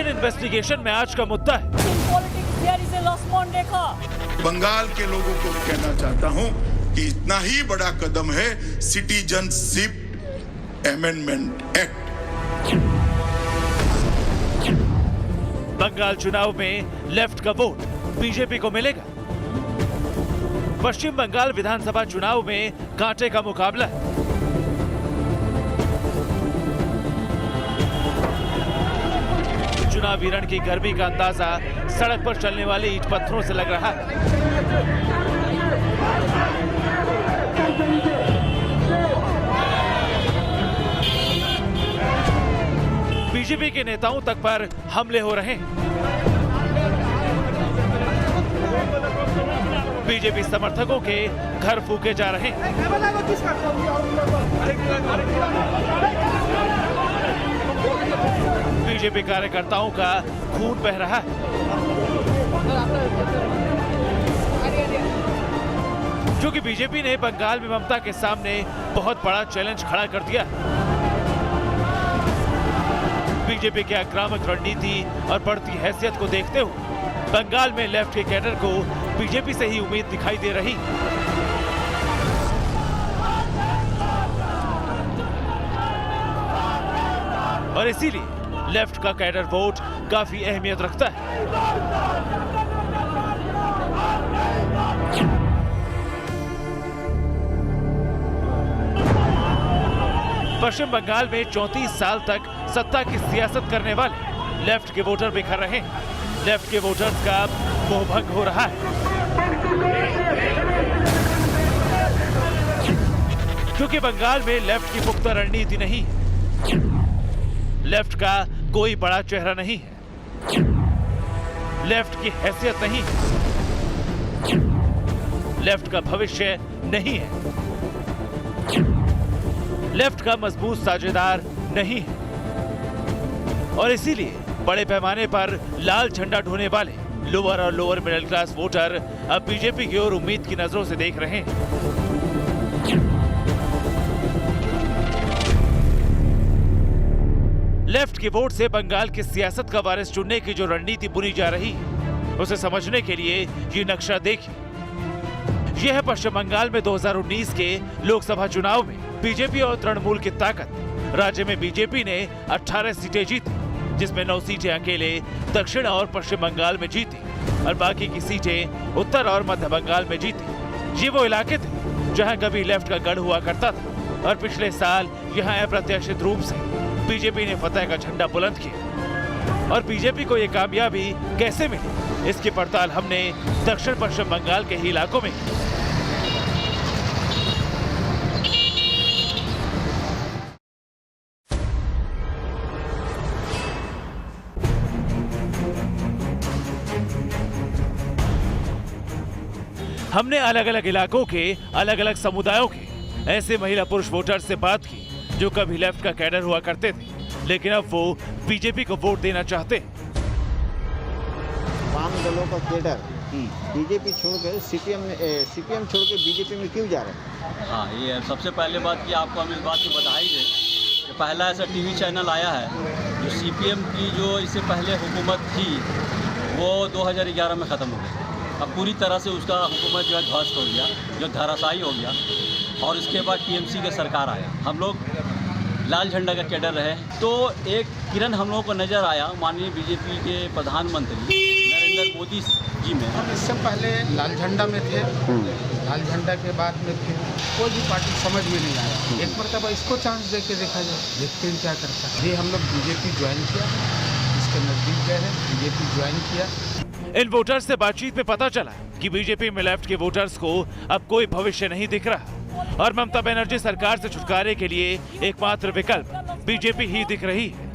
Election investigation में आज का मुद्दा है बंगाल के लोगों को कहना चाहता हूं कि इतना ही बड़ा कदम है सिटीजनशिप अमेंडमेंट एक्ट। बंगाल चुनाव में लेफ्ट का वोट बीजेपी को मिलेगा। पश्चिम बंगाल विधानसभा चुनाव में कांटे का मुकाबला है। चुनावी रण की गर्मी का अंदाजा सड़क पर चलने वाले ईंट पत्थरों से लग रहा है। बीजेपी के नेताओं तक पर हमले हो रहे हैं। बीजेपी समर्थकों के घर फूके जा रहे हैं। बीजेपी कार्यकर्ताओं का खून बह रहा है। क्योंकि बीजेपी ने बंगाल में ममता के सामने बहुत बड़ा चैलेंज खड़ा कर दिया। बीजेपी के आक्रामक रणनीति और बढ़ती हैसियत को देखते हुए बंगाल में लेफ्ट के कैडर को बीजेपी से ही उम्मीद दिखाई दे रही। और इसीलिए लेफ्ट का कैडर वोट काफी अहमियत रखता है। पश्चिम बंगाल में 34 साल तक सत्ता की सियासत करने वाले लेफ्ट के वोटर बिखर रहे हैं। लेफ्ट के वोटर्स का मोहभंग हो रहा है, क्योंकि बंगाल में लेफ्ट की पुख्ता रणनीति नहीं है। लेफ्ट का कोई बड़ा चेहरा नहीं है। लेफ्ट की हैसियत नहीं है। लेफ्ट का भविष्य नहीं है। लेफ्ट का मजबूत साझेदार नहीं है। और इसीलिए बड़े पैमाने पर लाल झंडा ढोने वाले लोअर और लोअर मिडिल क्लास वोटर अब बीजेपी की ओर उम्मीद की नजरों से देख रहे हैं। लेफ्ट के वोट से बंगाल की सियासत का वारिस चुनने की जो रणनीति बुनी जा रही है, उसे समझने के लिए ये नक्शा देखिए। यह है पश्चिम बंगाल में 2019 के लोकसभा चुनाव में बीजेपी और तृणमूल की ताकत। राज्य में बीजेपी ने 18 सीटें जीती, जिसमें 9 सीटें अकेले दक्षिण और पश्चिम बंगाल में जीती और बाकी की सीटें उत्तर और मध्य बंगाल में जीती। ये वो इलाके थे जहां कभी लेफ्ट का गढ़ हुआ करता था और पिछले साल यहां अप्रत्याशित रूप से बीजेपी ने फतह का झंडा बुलंद किया। और बीजेपी को ये कामयाबी कैसे मिली, इसकी पड़ताल हमने दक्षिण पश्चिम बंगाल के ही इलाकों में की। हमने अलग अलग इलाकों के अलग अलग समुदायों के ऐसे महिला पुरुष वोटर्स से बात की जो कभी लेफ्ट का कैडर हुआ करते थे, लेकिन अब वो बीजेपी को वोट देना चाहते हैं। वाम दलों का कैडर बीजेपी छोड़कर सीपीएम छोड़ के बीजेपी में क्यों जा रहे हैं? हाँ, ये सबसे पहले बात कि आपको हम इस बात की बधाई दें कि पहला ऐसा टीवी चैनल आया है जो सीपीएम की जो इससे पहले हुकूमत थी वो 2011 में ख़त्म हो गई। अब पूरी तरह से उसका हुकूमत जो है ध्वस्त हो गया, जो धराशायी हो गया। और उसके बाद टीएमसी की सरकार आया, हम लोग लाल झंडा का कैडर रहे। तो एक किरण हम लोगों को नज़र आया माननीय बीजेपी के प्रधानमंत्री नरेंद्र मोदी जी में। हम इससे पहले लाल झंडा में थे, लाल झंडा के बाद में फिर कोई भी पार्टी समझ में नहीं आया। एक मरतबा इसको चांस दे के देखा जाए, देखते हैं क्या करता है। ये हम लोग बीजेपी ज्वाइन किया, इसके नज़दीक गए हैं, बीजेपी ज्वाइन किया। इन वोटर्स से बातचीत में पता चला कि बीजेपी में लेफ्ट के वोटर्स को अब कोई भविष्य नहीं दिख रहा और ममता बनर्जी सरकार से छुटकारे के लिए एकमात्र विकल्प बीजेपी ही दिख रही है।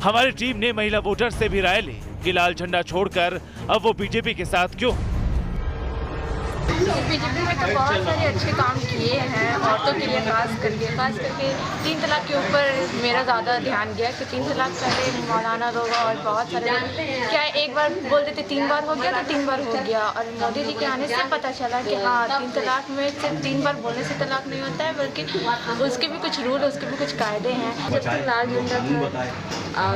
हमारी टीम ने महिला वोटर्स से भी राय ली कि लाल झंडा छोड़कर अब वो बीजेपी के साथ क्यों। बीजेपी में तो बहुत सारे अच्छे काम किए हैं औरतों के लिए, खास करके 3 तलाक के ऊपर मेरा ज़्यादा ध्यान गया कि 3 तलाक पहले मौलाना लोग और बहुत सारे क्या एक बार बोल देते 3 बार हो गया तो 3 बार हो गया, और मोदी जी के आने से पता चला कि हाँ 3 तलाक में सिर्फ 3 बार बोलने से तलाक नहीं होता है, बल्कि उसके भी कुछ रूल, उसके भी कुछ कायदे हैं। जब तक लाल झंडा था और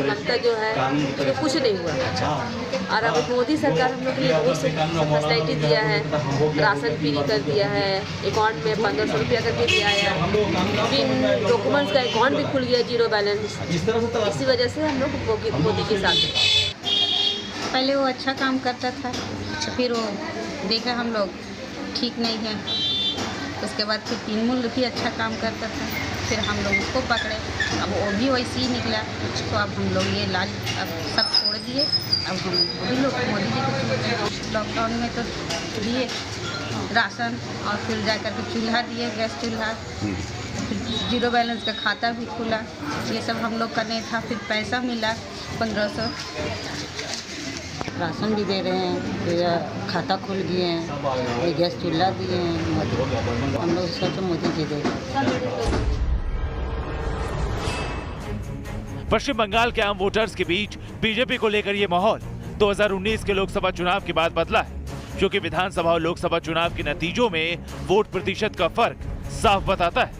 ममता जो है तो कुछ नहीं हुआ, और अब मोदी सरकार हम लोग के लिए बहुत से फैसिलिटी दिया है, राशन फ्री कर दिया है, अकाउंट में 1500 रुपया करके दिया है, फिर डॉक्यूमेंट्स का अकाउंट भी खुल गया 0 बैलेंस। इसी वजह से हम लोग मोदी के साथ हैं। पहले वो अच्छा काम करता था, फिर वो देखा हम लोग ठीक नहीं है, उसके बाद फिर तृणमूल भी अच्छा काम करता था, फिर हम लोग उसको पकड़े, अब वो भी वैसे ही निकला, तो अब हम लोग ये लाल अब सब छोड़ दिए, अब हम वही लोग मोदी जी को चुन रहे हैं। लॉकडाउन में तो दिए राशन और फिर जा कर के चूल्हा दिए, गैस चूल्हा, फिर 0 बैलेंस का खाता भी खुला, ये सब हम लोग का नहीं था। फिर पैसा मिला 1500, राशन भी दे रहे हैं, फिर खाता खुल गए हैं, ये गैस चूल्हा दिए हैं, हम लोग सोचो मोदी जी दे। पश्चिम बंगाल के आम वोटर्स के बीच बीजेपी को लेकर ये माहौल 2019 के लोकसभा चुनाव के बाद बदला है, क्योंकि विधानसभा और लोकसभा चुनाव के नतीजों में वोट प्रतिशत का फर्क साफ बताता है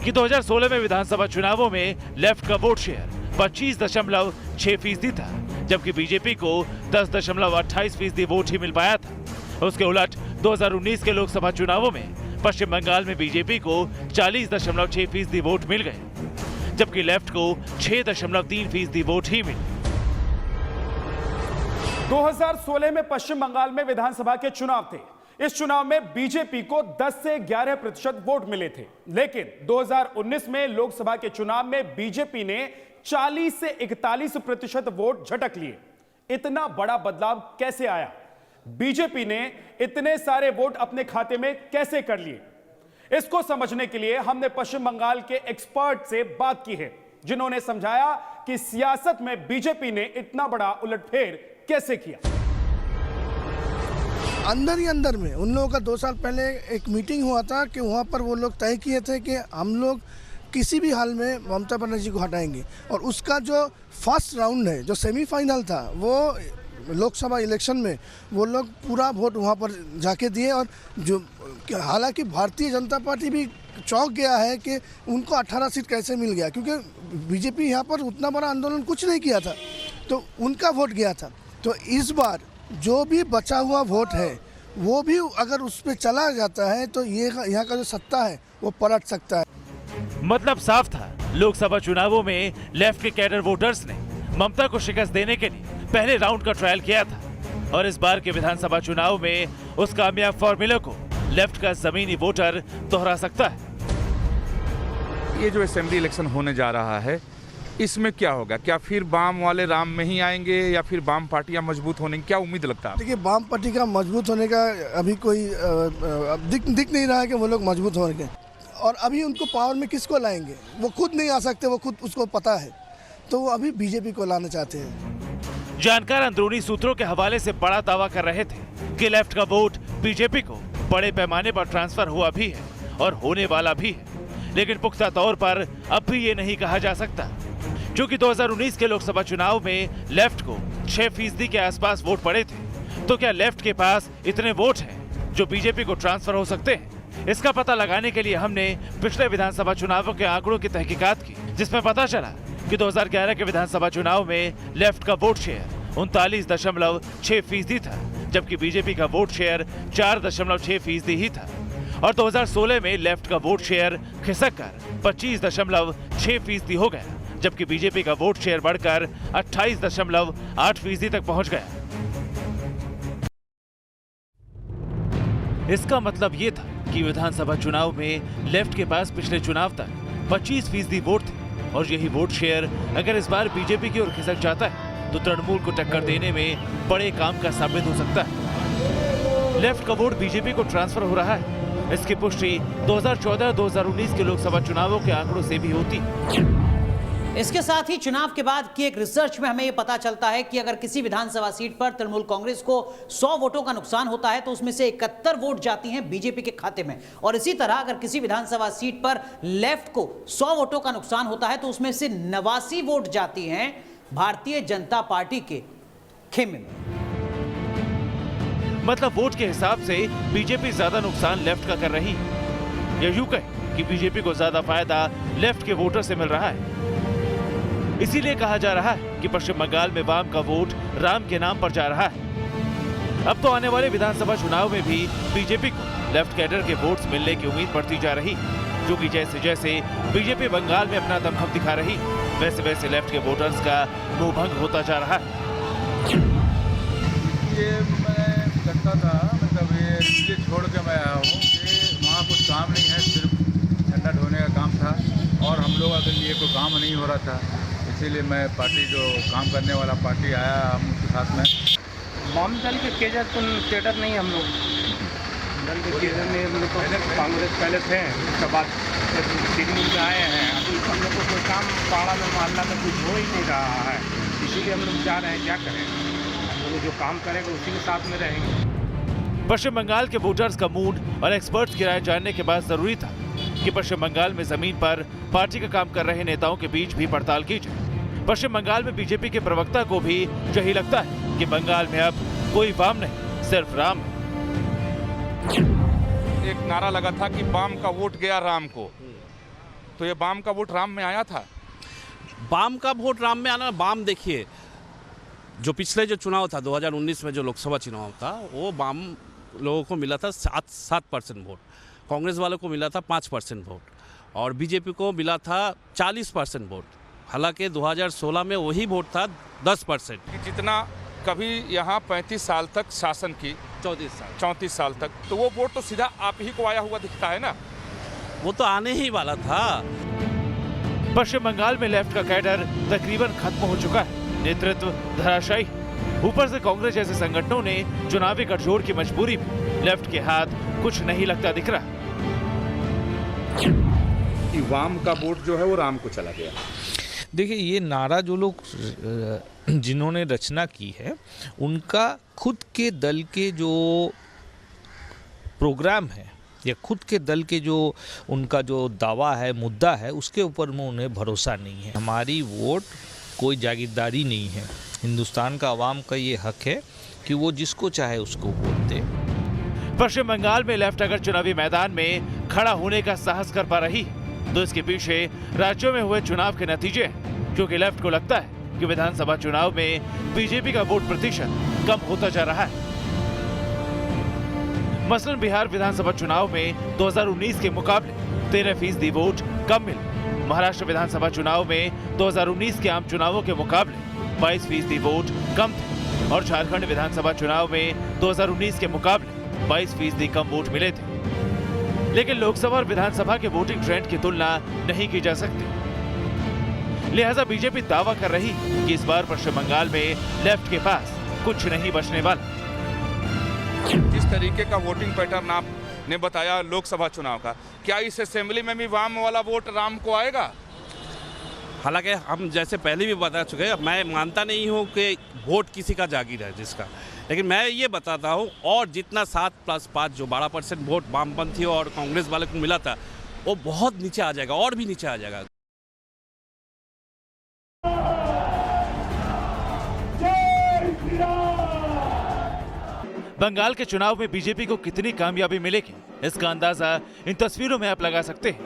कि 2016 में विधानसभा चुनावों में लेफ्ट का वोट शेयर 25.6% था, जबकि बीजेपी को 10.28% वोट ही मिल पाया था। उसके उलट 2019 के लोकसभा चुनावों में पश्चिम बंगाल में बीजेपी को 40.6% वोट मिल गए, जबकि लेफ्ट को 6.3% वोट ही मिले। 2016 में पश्चिम बंगाल में विधानसभा के चुनाव थे। इस चुनाव में बीजेपी को 10 से 11% वोट मिले थे, लेकिन 2019 में लोकसभा के चुनाव में बीजेपी ने 40 से 41% वोट झटक लिए। इतना बड़ा बदलाव कैसे आया? बीजेपी ने इतने सारे वोट अपने खाते में कैसे कर लिए? इसको समझने के लिए हमने पश्चिम बंगाल के एक्सपर्ट से बात की है, जिन्होंने समझाया कि सियासत में बीजेपी ने इतना बड़ा उलटफेर कैसे किया। अंदर ही अंदर में उन लोगों का 2 साल पहले एक मीटिंग हुआ था कि वहाँ पर वो लोग तय किए थे कि हम लोग किसी भी हाल में ममता बनर्जी को हटाएंगे, और उसका जो फर्स्ट राउंड है, जो सेमीफाइनल था, वो लोकसभा इलेक्शन में वो लोग पूरा वोट वहाँ पर जाके दिए। और जो हालांकि भारतीय जनता पार्टी भी चौंक गया है कि उनको 18 सीट कैसे मिल गया, क्योंकि बीजेपी यहाँ पर उतना बड़ा आंदोलन कुछ नहीं किया था, तो उनका वोट गया था। तो इस बार जो भी बचा हुआ वोट है वो भी अगर उस पर चला जाता है तो ये यहाँ का जो सत्ता है वो पलट सकता है। मतलब साफ था, लोकसभा चुनावों में लेफ्ट के कैडर वोटर्स ने ममता को शिकस्त देने के लिए पहले राउंड का ट्रायल किया था, और इस बार के विधानसभा चुनाव में उस कामयाब फॉर्मूले को लेफ्ट का जमीनी वोटर दोहरा सकता है। ये जो असेंबली इलेक्शन होने जा रहा है, इसमें क्या होगा? क्या फिर वाम वाले राम में ही आएंगे या फिर वाम पार्टियां मजबूत होने की क्या उम्मीद लगता है? देखिए, वाम पार्टी का मजबूत होने का अभी कोई दिख नहीं रहा है कि वो लोग मजबूत होंगे, और अभी उनको पावर में किसको लाएंगे वो खुद नहीं आ सकते, वो खुद उसको पता है, तो वो अभी बीजेपी को लाना चाहते हैं। जानकार अंदरूनी सूत्रों के हवाले से बड़ा दावा कर रहे थे कि लेफ्ट का वोट बीजेपी को बड़े पैमाने पर ट्रांसफर हुआ भी है और होने वाला भी है, लेकिन पुख्ता तौर पर अब भी ये नहीं कहा जा सकता, क्योंकि 2019 के लोकसभा चुनाव में लेफ्ट को 6% के आसपास वोट पड़े थे। तो क्या लेफ्ट के पास इतने वोट हैं जो बीजेपी को ट्रांसफर हो सकते हैं? इसका पता लगाने के लिए हमने पिछले विधानसभा चुनावों के आंकड़ों की तहकीकात की, जिसमें पता चला कि 2011 के विधानसभा चुनाव में लेफ्ट का वोट शेयर 39.6% था, जबकि बीजेपी का वोट शेयर 4.6% ही था, और 2016 में लेफ्ट का वोट शेयर खिसककर 25.6% हो गया, जबकि बीजेपी का वोट शेयर बढ़कर 28.8% तक पहुंच गया। इसका मतलब ये था कि विधानसभा चुनाव में लेफ्ट के पास पिछले चुनाव तक 25% वोट थे, और यही वोट शेयर अगर इस बार बीजेपी की ओर खिसक जाता है तो तृणमूल को टक्कर देने में बड़े काम का साबित हो सकता है। लेफ्ट का वोट बीजेपी को ट्रांसफर हो रहा है, इसकी पुष्टि 2014-2019 के लोकसभा चुनावों के आंकड़ों से भी होती है। इसके साथ ही चुनाव के बाद की एक रिसर्च में हमें यह पता चलता है कि अगर किसी विधानसभा सीट पर तृणमूल कांग्रेस को 100 वोटों का नुकसान होता है तो उसमें से 71 वोट जाती हैं बीजेपी के खाते में, और इसी तरह अगर किसी विधानसभा सीट पर लेफ्ट को 100 वोटों का नुकसान होता है तो उसमें से 89 वोट जाती हैं भारतीय जनता पार्टी के खेमे में। मतलब वोट के हिसाब से बीजेपी ज्यादा नुकसान लेफ्ट का कर रही है, या यूं कहें कि बीजेपी को ज्यादा फायदा लेफ्ट के वोटर से मिल रहा है। इसीलिए कहा जा रहा है कि पश्चिम बंगाल में वाम का वोट राम के नाम पर जा रहा है। अब तो आने वाले विधानसभा चुनाव में भी बीजेपी को लेफ्ट कैडर के वोट्स मिलने की उम्मीद बढ़ती जा रही, जो कि जैसे जैसे बीजेपी बंगाल में अपना दमखम दिखा रही, वैसे वैसे लेफ्ट के वोटर्स का मुंह भंग होता जा रहा है। ये मैं करता था, मतलब ये छोड़ के मैं आया हूँ कि वहाँ कुछ काम नहीं है, सिर्फ झंडा ढोने का काम था और हम लोगों के लिए कोई काम नहीं हो रहा था, इसीलिए मैं पार्टी जो काम करने वाला पार्टी आया हम उसके साथ में। वाम दल के केडर नहीं हम लोग, दल के केडर में हम लोग तो कांग्रेस पहले थे, उसके बाद तृणमूल में आए हैं। अभी हम लोग को कोई काम पाड़ा में मोहल्ला में कुछ हो ही नहीं रहा है, इसीलिए हम लोग जा रहे हैं, क्या करें, हम लोग जो काम करेंगे उसी के साथ में रहेंगे। पश्चिम बंगाल के वोटर्स का मूड और एक्सपर्ट्स की राय जानने के बाद जरूरी था कि पश्चिम बंगाल में जमीन पर पार्टी का काम कर रहे नेताओं के बीच भी पड़ताल की जाए। पश्चिम बंगाल में बीजेपी के प्रवक्ता को भी यही लगता है कि बंगाल में अब कोई वाम नहीं, सिर्फ राम है। एक नारा लगा था कि वाम का वोट गया राम को, तो ये वाम का वोट राम में आया था। वाम का वोट राम में आना, वाम देखिए जो पिछले जो चुनाव था 2019 में जो लोकसभा चुनाव था वो वाम लोगों को मिला था 7% वोट, कांग्रेस वालों को मिला था 5% वोट और बीजेपी को मिला था 40% वोट। हालांकि 2016 में वही वोट था 10%। जितना कभी यहाँ 35 साल तक शासन की 34 साल तक, तो वो वोट तो सीधा आप ही को आया हुआ दिखता है ना, वो तो आने ही वाला था। पश्चिम बंगाल में लेफ्ट का कैडर तकरीबन खत्म हो चुका है, नेतृत्व धराशायी। ऊपर से कांग्रेस जैसे संगठनों ने चुनावी गठजोड़ की मजबूरी में लेफ्ट के हाथ कुछ नहीं लगता दिख रहा कि वाम का वोट जो है वो राम को चला गया। देखिए ये नारा जो लोग जिन्होंने रचना की है उनका खुद के दल के जो प्रोग्राम है या खुद के दल के जो उनका जो दावा है, मुद्दा है, उसके ऊपर में उन्हें भरोसा नहीं है। हमारी वोट कोई जागीरदारी नहीं है, हिंदुस्तान का आवाम का ये हक है कि वो जिसको चाहे उसको वोट दे। पश्चिम बंगाल में लेफ्ट अगर चुनावी मैदान में खड़ा होने का साहस कर पा रही तो इसके पीछे राज्यों में हुए चुनाव के नतीजे हैं, क्योंकि लेफ्ट को लगता है कि विधानसभा चुनाव में बीजेपी का वोट प्रतिशत कम होता जा रहा है। मसलन बिहार विधानसभा चुनाव में 2019 के मुकाबले 13% वोट कम मिले। महाराष्ट्र विधानसभा चुनाव में 2019 के आम चुनावों के मुकाबले 22% वोट कम थे और झारखंड विधानसभा चुनाव में 2019 के मुकाबले 22% कम वोट मिले थे। लेकिन लोकसभा और विधानसभा के वोटिंग ट्रेंड की तुलना नहीं की जा सकती। लिहाजा बीजेपी दावा कर रही कि इस बार पश्चिम बंगाल में लेफ्ट के पास कुछ नहीं बचने वाला। जिस तरीके का वोटिंग पैटर्न आपने बताया लोकसभा चुनाव का, क्या इस असेंबली में भी वाम वाला वोट राम को आएगा? हालांकि हम जैसे पहले भी बता चुके हैं, मैं मानता नहीं हूं कि वोट किसी का जागीर है जिसका, लेकिन मैं ये बताता हूं और जितना 7+5 जो 12% वोट वामपंथी और कांग्रेस वाले को मिला था वो बहुत नीचे आ जाएगा और भी नीचे आ जाएगा। बंगाल के चुनाव में बीजेपी को कितनी कामयाबी मिलेगी, इसका अंदाजा इन तस्वीरों में आप लगा सकते हैं,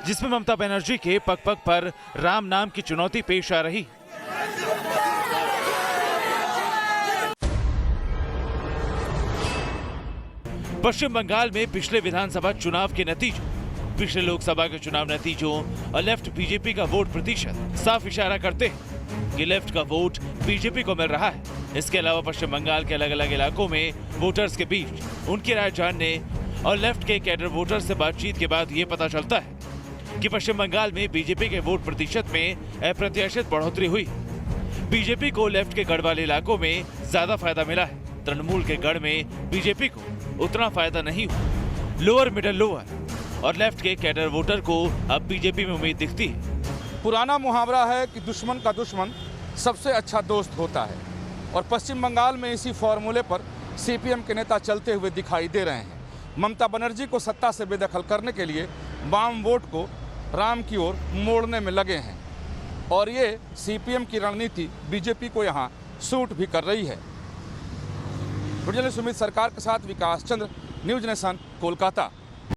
जिसमें ममता बनर्जी के पग पग पर राम नाम की चुनौती पेश आ रही। पश्चिम बंगाल में पिछले विधानसभा चुनाव के नतीजों, पिछले लोकसभा के चुनाव नतीजों और लेफ्ट बीजेपी का वोट प्रतिशत साफ इशारा करते हैं कि लेफ्ट का वोट बीजेपी को मिल रहा है। इसके अलावा पश्चिम बंगाल के अलग अलग इलाकों में वोटर्स के बीच उनकी राय जानने और लेफ्ट के कैडर वोटर्स से बातचीत के बाद ये पता चलता है कि पश्चिम बंगाल में बीजेपी के वोट प्रतिशत में अप्रत्याशित बढ़ोतरी हुई। बीजेपी को लेफ्ट के गढ़ वाले इलाकों में ज्यादा फायदा मिला है, तृणमूल के गढ़ में बीजेपी को उतना फायदा नहीं हुआ। लोअर मिडिल लोअर और लेफ्ट के कैडर वोटर को अब बीजेपी में उम्मीद दिखती है। पुराना मुहावरा है कि दुश्मन का दुश्मन सबसे अच्छा दोस्त होता है और पश्चिम बंगाल में इसी फॉर्मूले पर सीपीएम के नेता चलते हुए दिखाई दे रहे हैं। ममता बनर्जी को सत्ता से बेदखल करने के लिए वाम वोट को राम की ओर मोड़ने में लगे हैं और ये सीपीएम की रणनीति बीजेपी को यहाँ सूट भी कर रही है। वीडियो जर्नलिस्ट सुमित सरकार के साथ विकास चंद्र, न्यूज नेशन, कोलकाता।